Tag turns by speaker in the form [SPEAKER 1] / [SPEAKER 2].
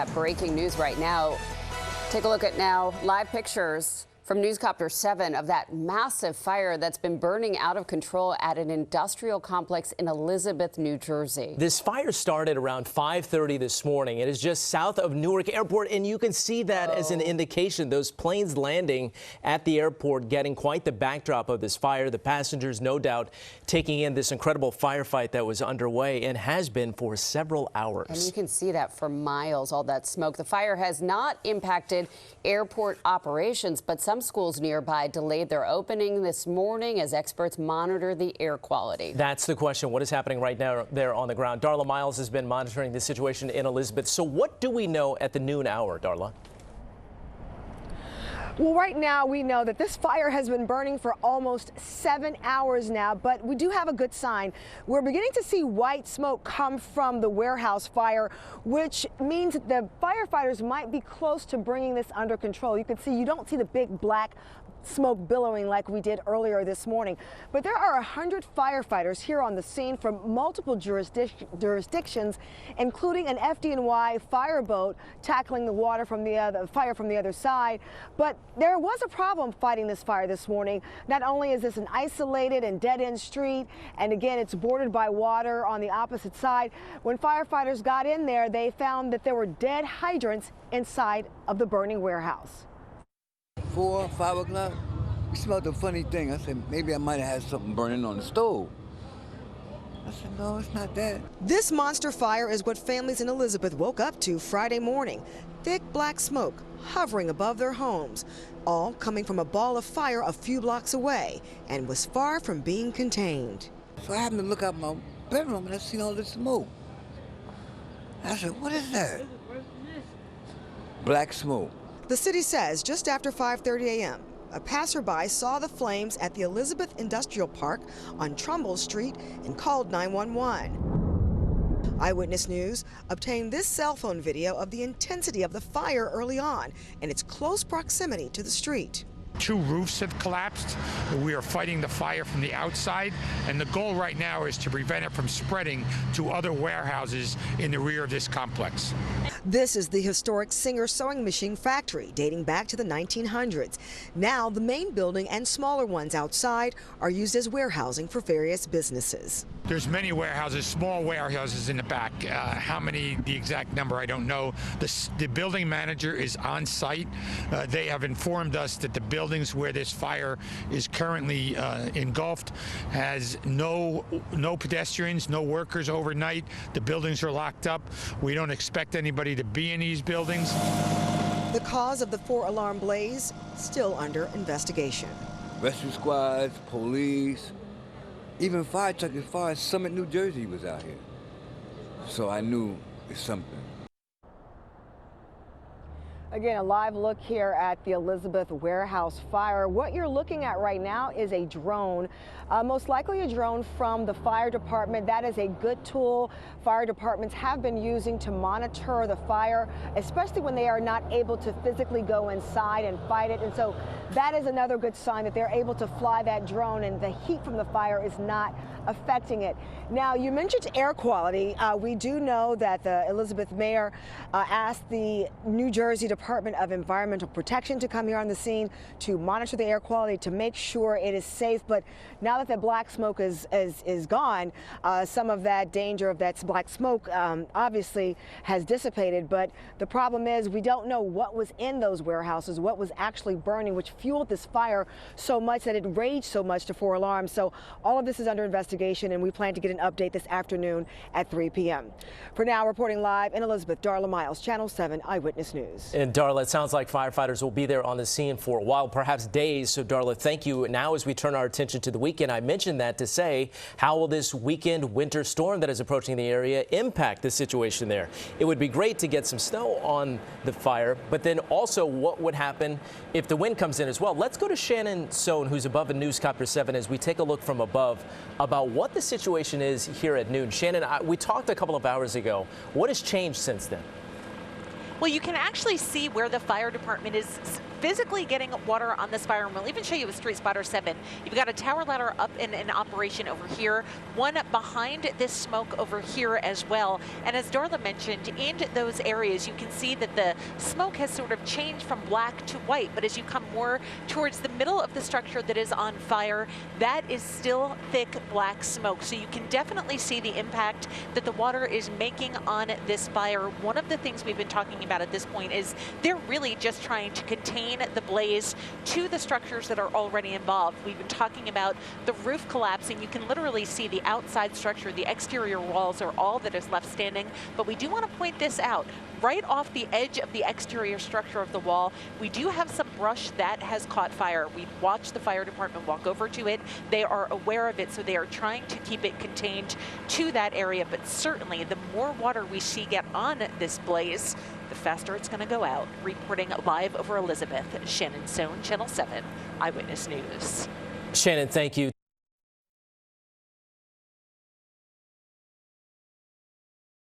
[SPEAKER 1] That breaking news right now. Take a look at now live pictures from Newscopter 7 of that massive fire that's been burning out of control at an industrial complex in Elizabeth, New Jersey.
[SPEAKER 2] This fire started around 5:30 this morning. It is just south of Newark Airport, and you can see that as an indication. Those planes landing at the airport getting quite the backdrop of this fire. The passengers, no doubt, taking in this incredible firefight that was underway and has been for several hours.
[SPEAKER 1] And you can see that for miles, all that smoke. The fire has not impacted airport operations, but some schools nearby delayed their opening this morning as experts monitor the air quality.
[SPEAKER 2] That's the question. What is happening right now there on the ground? Darla Miles has been monitoring the situation in Elizabeth. So what do we know at the noon hour, Darla?
[SPEAKER 3] Well, right now we know that this fire has been burning for almost 7 hours now, but we do have a good sign. We're beginning to see white smoke come from the warehouse fire, which means that the firefighters might be close to bringing this under control. You can see, you don't see the big black smoke billowing like we did earlier this morning. But there are 100 firefighters here on the scene from multiple jurisdictions, including an FDNY fireboat tackling the water from the fire from the other side. But there was a problem fighting this fire this morning. Not only is this an isolated and dead-end street, and again, it's bordered by water on the opposite side. When firefighters got in there, they found that there were dead hydrants inside of the burning warehouse.
[SPEAKER 4] 4, 5 o'clock, we smelled a funny thing. I said, maybe I might have had something burning on the stove. I said, no, it's not that.
[SPEAKER 3] This monster fire is what families in Elizabeth woke up to Friday morning. Thick black smoke hovering above their homes, all coming from a ball of fire a few blocks away, and was far from being contained.
[SPEAKER 4] So I happened to look out my bedroom and I seen all this smoke. I said, what is that? Black smoke.
[SPEAKER 3] The city says just after 5:30 a.m., a passerby saw the flames at the Elizabeth Industrial Park on Trumbull Street and called 911. Eyewitness News obtained this cell phone video of the intensity of the fire early on and its close proximity to the street.
[SPEAKER 5] 2 roofs have collapsed. We are fighting the fire from the outside, and the goal right now is to prevent it from spreading to other warehouses in the rear of this complex.
[SPEAKER 3] This is the historic Singer sewing machine factory dating back to the 1900s. Now the main building and smaller ones outside are used as warehousing for various businesses.
[SPEAKER 5] There's many warehouses, small warehouses in the back. How many, the exact number, I don't know. The building manager is on site. They have informed us that the buildings where this fire is currently engulfed has no pedestrians, no workers overnight. The buildings are locked up. We don't expect anybody to be in these buildings.
[SPEAKER 3] The cause of the 4-alarm blaze still under investigation.
[SPEAKER 4] Rescue squads, police, even fire truck as far as Summit, New Jersey was out here. So I knew it's something.
[SPEAKER 3] Again, a live look here at the Elizabeth warehouse fire. What you're looking at right now is a drone, most likely a drone from the fire department. That is a good tool fire departments have been using to monitor the fire, especially when they are not able to physically go inside and fight it. And so that is another good sign that they're able to fly that drone and the heat from the fire is not affecting it. Now, you mentioned air quality. We do know that the Elizabeth mayor asked the New Jersey Department of Environmental Protection to come here on the scene to monitor the air quality to make sure it is safe. But now that the black smoke is gone, some of that danger of that black smoke obviously has dissipated. But the problem is we don't know what was in those warehouses, what was actually burning, which fueled this fire so much that it raged so much to 4 alarms. So all of this is under investigation, and we plan to get an update this afternoon at 3 p.m. For now, reporting live in Elizabeth, Darla Miles, Channel 7 Eyewitness News.
[SPEAKER 2] And Darla, it sounds like firefighters will be there on the scene for a while, perhaps days. So Darla, thank you. Now, as we turn our attention to the weekend, I mentioned that to say, how will this weekend winter storm that is approaching the area impact the situation there? It would be great to get some snow on the fire, but then also what would happen if the wind comes in as well? Let's go to Shannon Sohn, who's above in Newscopter 7, as we take a look from above about what the situation is here at noon. Shannon, we talked a couple of hours ago. What has changed since then?
[SPEAKER 6] Well, you can actually see where the fire department is physically getting water on this fire, and we'll even show you with Street Spotter 7. You've got a tower ladder up in operation over here, one behind this smoke over here as well. And as Darla mentioned, in those areas, you can see that the smoke has sort of changed from black to white, but as you come more towards the middle of the structure that is on fire, that is still thick black smoke. So you can definitely see the impact that the water is making on this fire. One of the things we've been talking about at this point is they're really just trying to contain the blaze to the structures that are already involved. We've been talking about the roof collapsing. You can literally see the outside structure, the exterior walls are all that is left standing, but we do want to point this out. Right off the edge of the exterior structure of the wall, we do have some brush that has caught fire. We've watched the fire department walk over to it. They are aware of it, so they are trying to keep it contained to that area. But certainly, the more water we see get on this blaze, the faster it's going to go out. Reporting live over Elizabeth, Shannon, Sohn, Channel 7, Eyewitness News.
[SPEAKER 2] Shannon, thank you.